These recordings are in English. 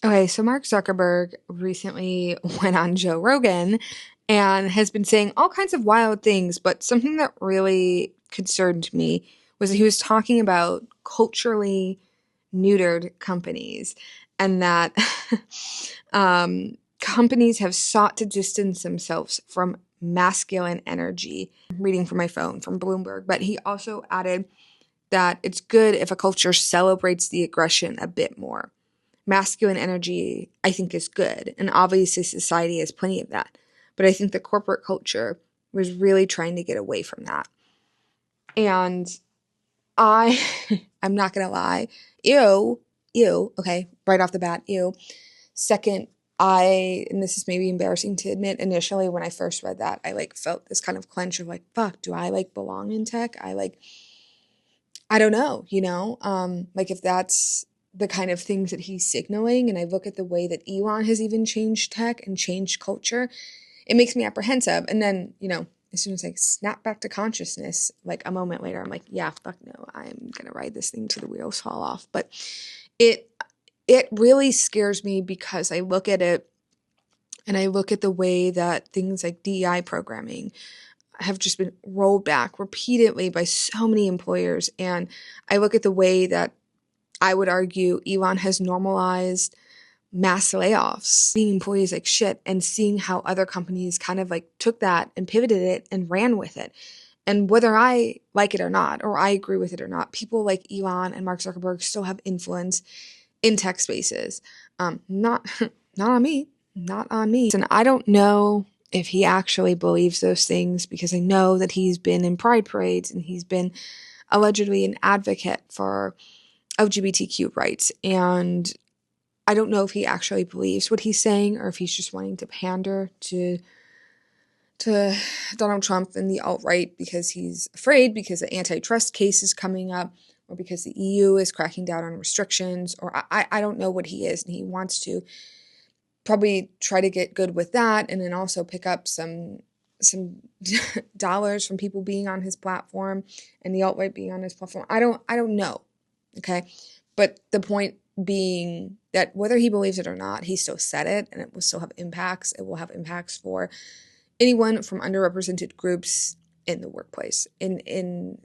Okay, so Mark Zuckerberg recently went on Joe Rogan and has been saying all kinds of wild things, but something that really concerned me was that he was talking about culturally neutered companies and that companies have sought to distance themselves from masculine energy. I'm reading from my phone from Bloomberg, but he also added that it's good if a culture celebrates the aggression a bit more. Masculine energy, I think, is good. And obviously, society has plenty of that. But I think the corporate culture was really trying to get away from that. And I, I'm not going to lie, okay, right off the bat, ew. Second, and this is maybe embarrassing to admit, initially when I first read that, I felt this kind of clench of fuck, do I belong in tech? I don't know, if that's the kind of things that he's signaling, and I look at the way that Elon has even changed tech and changed culture, it makes me apprehensive. And then, as soon as I snap back to consciousness, a moment later, I'm like, yeah, fuck no, I'm gonna ride this thing till the wheels fall off. But it it really scares me because I look at it and I look at the way that things like DEI programming have just been rolled back repeatedly by so many employers. And I look at the way that I would argue Elon has normalized mass layoffs, seeing employees like shit, and seeing how other companies kind of took that and pivoted it and ran with it. And whether I like it or not, or I agree with it or not, people like Elon and Mark Zuckerberg still have influence in tech spaces. Not, not on me, not on me. And I don't know if he actually believes those things, because I know that he's been in pride parades and he's been allegedly an advocate for LGBTQ rights. And I don't know if he actually believes what he's saying, or if he's just wanting to pander to Donald Trump and the alt-right because he's afraid because the antitrust case is coming up, or because the EU is cracking down on restrictions, or I don't know what he is, and he wants to probably try to get good with that, and then also pick up some dollars from people being on his platform and the alt-right being on his platform. I don't know. Okay. But the point being that whether he believes it or not, he still said it, and it will still have impacts. It will have impacts for anyone from underrepresented groups in the workplace, in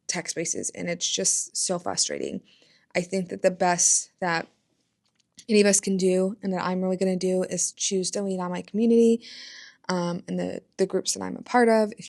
tech spaces. And it's just so frustrating. I think that the best that any of us can do, and that I'm really going to do, is choose to lean on my community, and the groups that I'm a part of. If